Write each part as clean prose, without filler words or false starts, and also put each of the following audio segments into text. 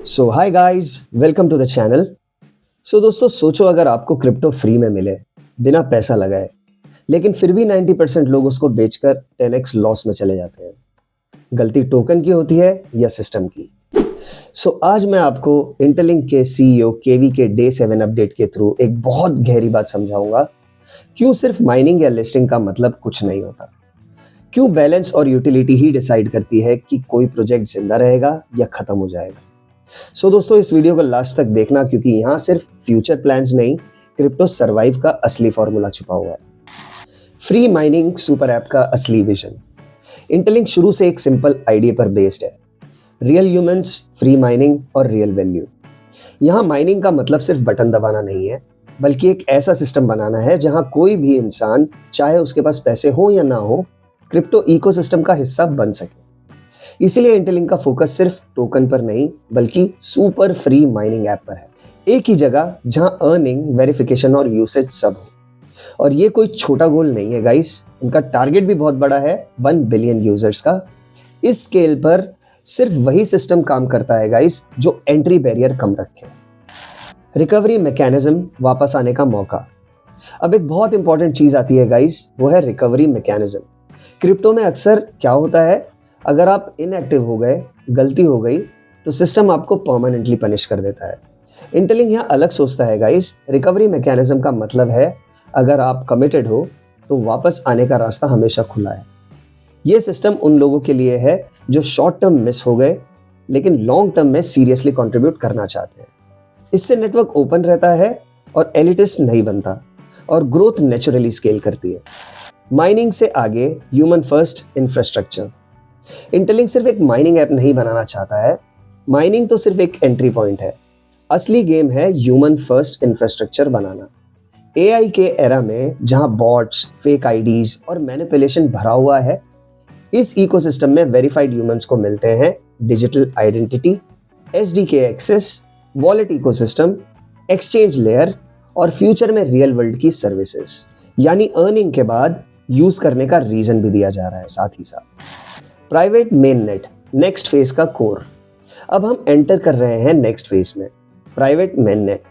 So hi guys, welcome to the channel. So दोस्तों, सोचो अगर आपको क्रिप्टो फ्री में मिले बिना पैसा लगाए, लेकिन फिर भी 90% लोग उसको बेचकर 10x लॉस में चले जाते हैं। गलती टोकन की होती है या सिस्टम की? सो आज मैं आपको इंटरलिंक के सीईओ केवी के डे 7 अपडेट के थ्रू एक बहुत गहरी बात समझाऊंगा। क्यों सिर्फ माइनिंग या लिस्टिंग का मतलब कुछ नहीं होता, क्यों बैलेंस और यूटिलिटी ही डिसाइड करती है कि कोई प्रोजेक्ट जिंदा रहेगा या खत्म हो जाएगा। दोस्तों, इस वीडियो को लास्ट तक देखना, क्योंकि यहाँ सिर्फ फ्यूचर प्लान्स नहीं, क्रिप्टो सर्वाइव का असली फॉर्मूला छुपा हुआ है। फ्री माइनिंग सुपर ऐप का असली विजन। इंटरलिंक शुरू से एक सिंपल आइडिया पर बेस्ड है, रियल ह्यूमंस, फ्री माइनिंग और रियल वैल्यू। यहाँ माइनिंग का मतलब सिर्फ बटन दबाना नहीं है, बल्कि एक ऐसा सिस्टम बनाना है जहां कोई भी इंसान, चाहे उसके पास पैसे हो या ना हो, क्रिप्टो इकोसिस्टम का हिस्सा बन सके। इसीलिए इंटरलिंक का फोकस सिर्फ टोकन पर नहीं, बल्कि सुपर फ्री माइनिंग ऐप पर है। एक ही जगह जहां अर्निंग, वेरिफिकेशन और यूसेज सब हो। और ये कोई छोटा गोल नहीं है गाइस, उनका टारगेट भी बहुत बड़ा है, 1 बिलियन यूजर्स का। इस स्केल पर सिर्फ वही सिस्टम काम करता है गाइस जो एंट्री बैरियर कम रखे। रिकवरी मैकेनिज्म, वापस आने का मौका। अब एक बहुत इंपॉर्टेंट चीज आती है गाइस, वो है रिकवरी मैकेनिज्म। क्रिप्टो में अक्सर क्या होता है, अगर आप इनएक्टिव हो गए, गलती हो गई, तो सिस्टम आपको परमानेंटली पनिश कर देता है। इंटरलिंक यहाँ अलग सोचता है गाइस। रिकवरी मैकेनिज्म का मतलब है, अगर आप कमिटेड हो तो वापस आने का रास्ता हमेशा खुला है। ये सिस्टम उन लोगों के लिए है जो शॉर्ट टर्म मिस हो गए लेकिन लॉन्ग टर्म में सीरियसली कंट्रीब्यूट करना चाहते हैं। इससे नेटवर्क ओपन रहता है और एलिटिस्ट नहीं बनता, और ग्रोथ नेचुरली स्केल करती है। माइनिंग से आगे ह्यूमन फर्स्ट इंफ्रास्ट्रक्चर। इंटरलिंक सिर्फ एक माइनिंग ऐप नहीं बनाना चाहता है, माइनिंग तो सिर्फ एक एंट्री पॉइंट है। असली गेम है ह्यूमन फर्स्ट इंफ्रास्ट्रक्चर बनाना। एआई के एरा में जहां बॉट्स, फेक आईडीज और मैनिपुलेशन भरा हुआ है, इस इकोसिस्टम में वेरीफाइड ह्यूमंस को मिलते हैं digital identity, SDK access, wallet ecosystem, exchange layer और फ्यूचर में रियल वर्ल्ड की सर्विसेज। यानी अर्निंग के बाद यूज करने का रीजन भी दिया जा रहा है साथ ही साथ। Private main net, next phase का कोर। अब हम एंटर कर रहे हैं नेक्स्ट फेज में, प्राइवेट मेन नेट।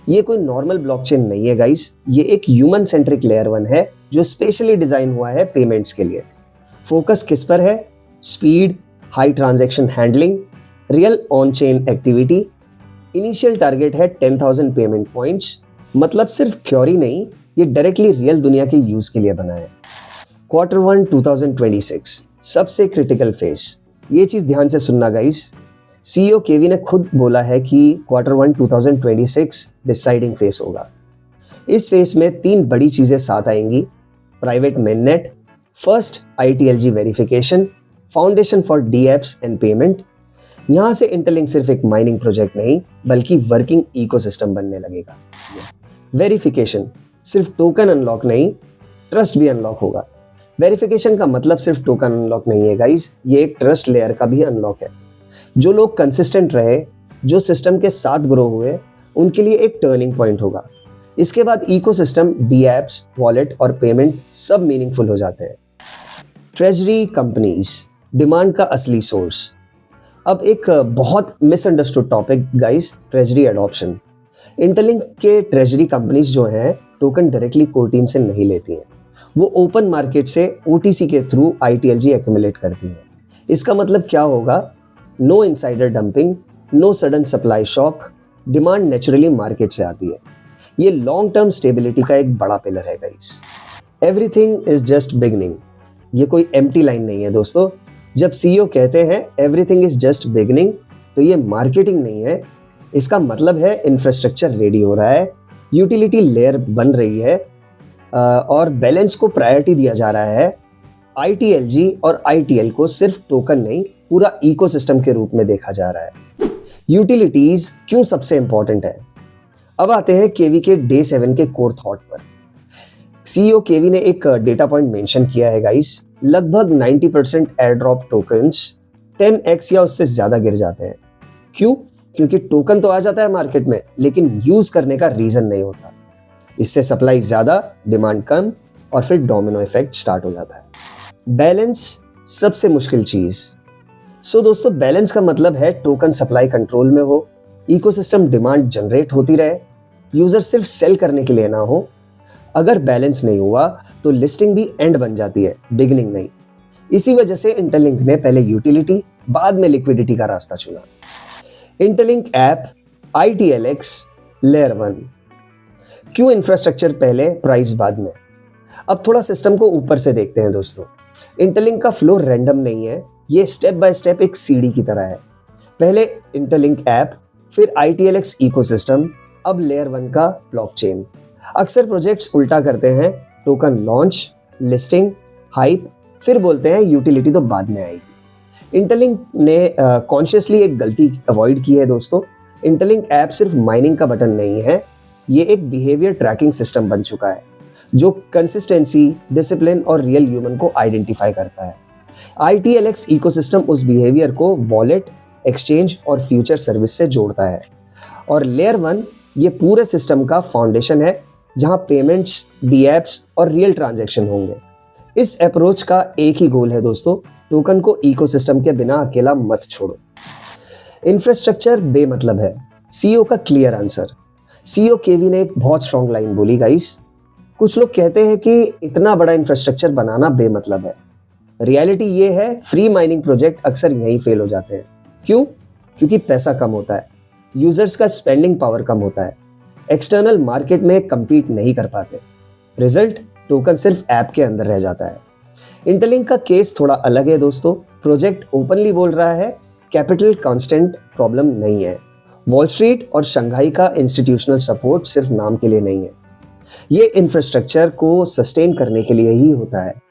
ये कोई नॉर्मल ब्लॉकचेन नहीं है गाइस, ये एक ह्यूमन सेंट्रिक लेयर 1 है जो स्पेशली डिजाइन हुआ है पेमेंट्स के लिए। फोकस किस पर है? Speed, high transaction handling, real on chain activity. Initial target है 10,000 पेमेंट पॉइंट्स। मतलब सिर्फ थ्योरी नहीं, ये डायरेक्टली रियल दुनिया के यूज के लिए बना है। Q1 2026 सबसे क्रिटिकल फेज। ये चीज ध्यान से सुनना गाइस। सीईओ केवी ने खुद बोला है कि Q1 2026 डिसाइडिंग फेज होगा। इस फेज में 3 बड़ी चीजें साथ आएंगी: private mainnet, first ITLG verification, foundation for dapps and payment. यहां से इंटरलिंक सिर्फ एक माइनिंग प्रोजेक्ट नहीं, बल्कि वर्किंग इकोसिस्टम बनने लगेगा। वेरिफिकेशन सिर्फ टोकन अनलॉक नहीं, ट्रस्ट भी अनलॉक होगा। वेरिफिकेशन का मतलब सिर्फ टोकन अनलॉक नहीं है गाइस, ये एक ट्रस्ट लेयर का भी अनलॉक है। जो लोग कंसिस्टेंट रहे, जो सिस्टम के साथ ग्रो हुए, उनके लिए एक टर्निंग पॉइंट होगा। इसके बाद इकोसिस्टम, डीएप्स, वॉलेट और पेमेंट सब मीनिंगफुल हो जाते हैं। ट्रेजरी कंपनीज, डिमांड का असली सोर्स। अब एक बहुत misunderstood topic guys, treasury adoption. Interlink के ट्रेजरी कंपनीज जो हैं, टोकन डायरेक्टली कोर टीम से नहीं लेती हैं, वो ओपन मार्केट से OTC के थ्रू ITLG एक्यूमुलेट करती है। इसका मतलब क्या होगा? No insider dumping, no sudden supply shock, demand naturally market से आती है। ये लॉन्ग टर्म स्टेबिलिटी का एक बड़ा पिलर है guys. Everything is just beginning, ये कोई एम्प्टी लाइन नहीं है दोस्तों। जब सीईओ कहते हैं एवरीथिंग इज जस्ट बिगिनिंग, तो ये मार्केटिंग नहीं है, इसका मतलब है इंफ्रास्ट्रक्चर रेडी हो रहा है, यूटिलिटी लेयर बन रही है, और बैलेंस को प्रायोरिटी दिया जा रहा है। ITLG और ITL को सिर्फ टोकन नहीं, पूरा इकोसिस्टम के रूप में देखा जा रहा है। यूटिलिटीज क्यों सबसे इंपॉर्टेंट है? अब आते हैं केवी के डे 7 के कोर थॉट पर। सीईओ केवी ने एक डेटा पॉइंट मेंशन किया है गाइस, लगभग 90% एयर ड्रॉप टोकन्स 10x या उससे ज्यादा गिर जाते हैं। क्यों? क्योंकि टोकन तो आ जाता है मार्केट में, लेकिन यूज करने का रीजन नहीं होता। इससे सप्लाई ज्यादा, डिमांड कम, और फिर डोमिनो इफेक्ट स्टार्ट हो जाता है। बैलेंस सबसे मुश्किल चीज। सो दोस्तों, बैलेंस का मतलब है टोकन सप्लाई कंट्रोल में हो, इकोसिस्टम डिमांड जनरेट होती रहे, यूजर सिर्फ सेल करने के लिए ना हो। अगर बैलेंस नहीं हुआ तो लिस्टिंग भी एंड बन जाती है, बिगिनिंग नहीं। इसी वजह से इंटरलिंक ने पहले यूटिलिटी बाद में लिक्विडिटी का रास्ता चुना। Interlink app, ITLX, layer 1। क्यों इंफ्रास्ट्रक्चर पहले, प्राइस बाद में? अब थोड़ा सिस्टम को ऊपर से देखते हैं दोस्तों। इंटरलिंक का फ्लो रैंडम नहीं है, ये स्टेप बाय स्टेप एक सीढ़ी की तरह है। पहले इंटरलिंक ऐप, फिर ITLX इकोसिस्टम, अब लेयर 1 का ब्लॉकचेन। अक्सर प्रोजेक्ट्स उल्टा करते हैं, टोकन लॉन्च, लिस्टिंग, हाइप, फिर बोलते हैं यूटिलिटी तो बाद में आएगी। इंटरलिंक ने कॉन्शियसली एक गलती अवॉइड की है दोस्तों। इंटरलिंक ऐप सिर्फ माइनिंग का बटन नहीं है, ये एक बिहेवियर ट्रैकिंग सिस्टम बन चुका है जो कंसिस्टेंसी, डिसिप्लिन और रियल ह्यूमन को आइडेंटिफाई करता है। ITLX इकोसिस्टम उस बिहेवियर को वॉलेट, एक्सचेंज और फ्यूचर सर्विस से जोड़ता है। और लेयर 1 ये पूरे सिस्टम का फाउंडेशन है, जहां पेमेंट्स, DApps और रियल ट्रांजैक्शन होंगे। इस अप्रोच का एक ही गोल है दोस्तों, टोकन को इकोसिस्टम के बिना अकेला मत छोड़ो। इंफ्रास्ट्रक्चर बेमतलब है, CEO का क्लियर आंसर। CEO केवी ने एक बहुत स्ट्रॉन्ग लाइन बोली, गाइस। कुछ लोग कहते हैं कि इतना बड़ा इंफ्रास्ट्रक्चर बनाना बेमतलब है। रियलिटी ये है, फ्री माइनिंग प्रोजेक्ट अक्सर यहीं फेल हो जाते हैं। क्यों? क्योंकि पैसा कम होता है, यूजर्स का स्पेंडिंग पावर कम होता है, एक्सटर्नल मार्केट में compete नहीं कर पाते। रिजल्ट, टोकन सिर्फ ऐप के अंदर रह जाता है। इंटरलिंक का केस थोड़ा अलग है दोस्तों। प्रोजेक्ट ओपनली बोल रहा है कैपिटल कांस्टेंट प्रॉब्लम नहीं है। वॉल स्ट्रीट और शंघाई का इंस्टीट्यूशनल सपोर्ट सिर्फ नाम के लिए नहीं है, ये इंफ्रास्ट्रक्चर को सस्टेन करने के लिए ही होता है।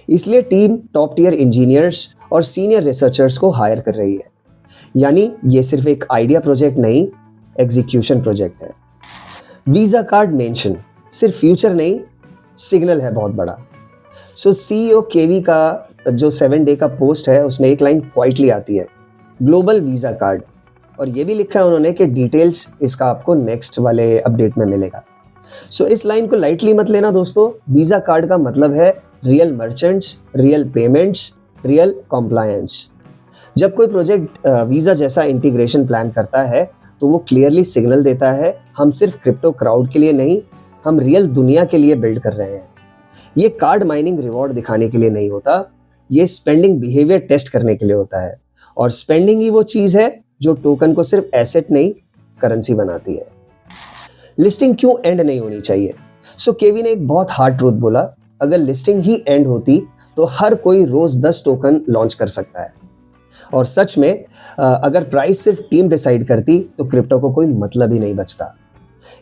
इसलिए टीम टॉप टियर इंजीनियर्स और सीनियर रिसर्चर्स को हायर कर रही है। यानी ये सिर्फ एक आइडिया प्रोजेक्ट नहीं, एग्जीक्यूशन प्रोजेक्ट है। वीजा कार्ड मेंशन सिर्फ फ्यूचर नहीं, सिग्नल है बहुत बड़ा। सो CEO केवी का जो 7 डे का पोस्ट है, उसमें एक लाइन क्वाइटली आती है, ग्लोबल वीजा कार्ड। और ये भी लिखा है उन्होंने कि डिटेल्स इसका आपको नेक्स्ट वाले अपडेट में मिलेगा। सो इस लाइन को लाइटली मत लेना दोस्तों। वीजा कार्ड का मतलब है real merchants, real payments, real compliance. जब कोई प्रोजेक्ट वीजा जैसा इंटीग्रेशन प्लान करता है तो वो क्लियरली सिग्नल देता है, हम सिर्फ क्रिप्टो क्राउड के लिए नहीं, हम रियल दुनिया के लिए बिल्ड कर रहे हैं। ये कार्ड माइनिंग रिवॉर्ड दिखाने के लिए नहीं होता, ये स्पेंडिंग बिहेवियर टेस्ट करने के लिए होता है। और स्पेंडिंग ही वो चीज है जो टोकन को सिर्फ एसेट नहीं, करेंसी बनाती है। लिस्टिंग क्यों एंड नहीं होनी चाहिए? सो केवी ने एक बहुत हार्ड ट्रूथ बोला, अगर लिस्टिंग ही एंड होती तो हर कोई रोज 10 टोकन लॉन्च कर सकता है। और सच में अगर प्राइस सिर्फ टीम डिसाइड करती तो क्रिप्टो को कोई मतलब ही नहीं बचता।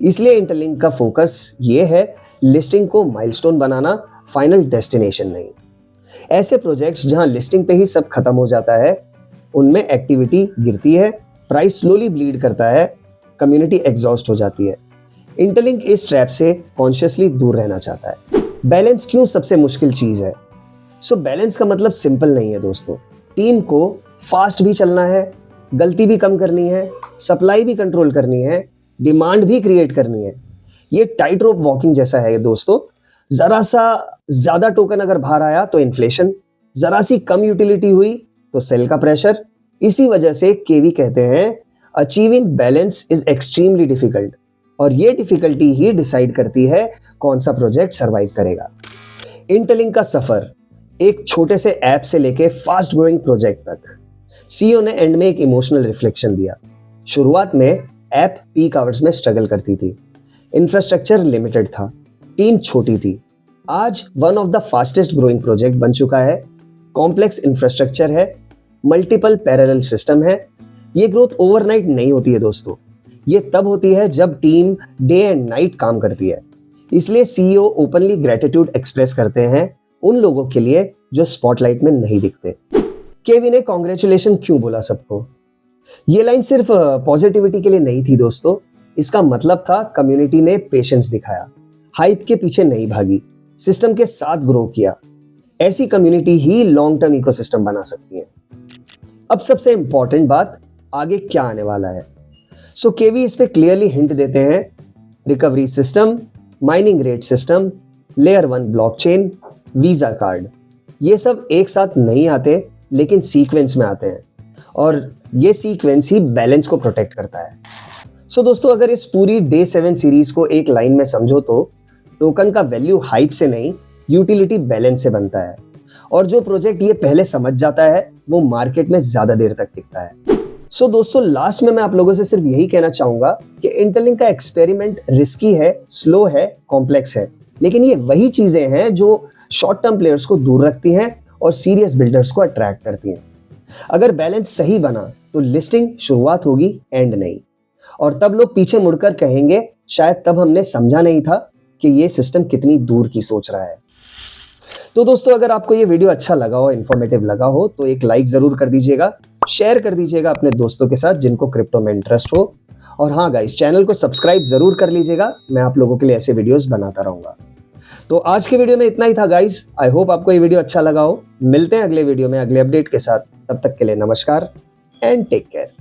इसलिए इंटरलिंक का फोकस ये है, लिस्टिंग को माइलस्टोन बनाना, फाइनल डेस्टिनेशन नहीं। ऐसे प्रोजेक्ट्स जहां लिस्टिंग पे ही सब खत्म हो जाता है, उनमें एक्टिविटी गिरती है, प्राइस स्लोली ब्लीड करता है, कम्युनिटी एग्जॉस्ट हो जाती है। इंटरलिंक इस ट्रैप से कॉन्शियसली दूर रहना चाहता है। बैलेंस क्यों सबसे मुश्किल चीज है? सो बैलेंस का मतलब सिंपल नहीं है दोस्तों। टीम को फास्ट भी चलना है, गलती भी कम करनी है, सप्लाई भी कंट्रोल करनी है, डिमांड भी क्रिएट करनी है। ये टाइट रोप वॉकिंग जैसा है दोस्तों। जरा सा ज्यादा टोकन अगर बाहर आया तो इन्फ्लेशन, जरा सी कम यूटिलिटी हुई तो सेल का प्रेशर। इसी वजह से केवी कहते हैं achieving balance is extremely difficult, और ये डिफिकल्टी ही डिसाइड करती है कौन सा प्रोजेक्ट सरवाइव करेगा। इंटरलिंक का सफर एक छोटे से ऐप से लेके फास्ट ग्रोइंग प्रोजेक्ट तक। CEO ने एंड में एक इमोशनल रिफ्लेक्शन दिया। शुरुआत में ऐप पीक आवर्स में स्ट्रगल करती थी, इंफ्रास्ट्रक्चर लिमिटेड था, टीम छोटी थी। आज one of the fastest growing project बन चुका है। कॉम्प्लेक्स इंफ्रास्ट्रक्चर है, मल्टीपल पैरेलल सिस्टम है। ये ग्रोथ ओवरनाइट नहीं होती है दोस्तों, ये तब होती है जब टीम डे एंड नाइट काम करती है। इसलिए CEO ओपनली ग्रेटिट्यूड एक्सप्रेस करते हैं उन लोगों के लिए जो स्पॉटलाइट में नहीं दिखते। केवी ने कांग्रेचुलेशन क्यों बोला सबको? ये लाइन सिर्फ पॉजिटिविटी के लिए नहीं थी दोस्तों, इसका मतलब था कम्युनिटी ने पेशेंस दिखाया, हाइप के पीछे नहीं भागी, सिस्टम के साथ ग्रो किया। ऐसी कम्युनिटी ही लॉन्ग टर्म इकोसिस्टम बना सकती है। अब सबसे इंपॉर्टेंट बात, आगे क्या आने वाला है। सो केवी इस पे क्लियरली हिंट देते हैं, recovery system, mining rate system, layer 1 blockchain, visa card, ये सब एक साथ नहीं आते लेकिन सीक्वेंस में आते हैं। और ये सीक्वेंस ही बैलेंस को प्रोटेक्ट करता है। सो दोस्तों, अगर इस पूरी डे 7 सीरीज को एक लाइन में समझो तो टोकन का वैल्यू हाइप से नहीं, यूटिलिटी बैलेंस से बनता है। और जो प्रोजेक्ट ये पहले समझ जाता है वो मार्केट में ज्यादा देर तक टिकता है। सो दोस्तों, लास्ट में मैं आप लोगों से सिर्फ यही कहना चाहूंगा कि इंटरलिंक का एक्सपेरिमेंट रिस्की है, स्लो है, कॉम्प्लेक्स है, लेकिन ये वही चीजें हैं जो शॉर्ट टर्म प्लेयर्स को दूर रखती हैं और सीरियस बिल्डर्स को अट्रैक्ट करती हैं। अगर बैलेंस सही बना तो लिस्टिंग शुरुआत होगी, एंड नहीं। और तब लोग पीछे मुड़कर कहेंगे शायद तब हमने समझा नहीं था कि ये सिस्टम कितनी दूर की सोच रहा है। तो दोस्तों, अगर आपको ये वीडियो अच्छा लगा हो, इंफॉर्मेटिव लगा हो, तो एक लाइक जरूर कर दीजिएगा, शेयर कर दीजिएगा अपने दोस्तों के साथ जिनको क्रिप्टो में इंटरेस्ट हो। और हाँ गाइस, चैनल को सब्सक्राइब जरूर कर लीजिएगा, मैं आप लोगों के लिए ऐसे वीडियोस बनाता रहूंगा। तो आज के वीडियो में इतना ही था गाइस। आई होप आपको ये वीडियो अच्छा लगा हो। मिलते हैं अगले वीडियो में अगले अपडेट के साथ। तब तक के लिए नमस्कार एंड टेक केयर।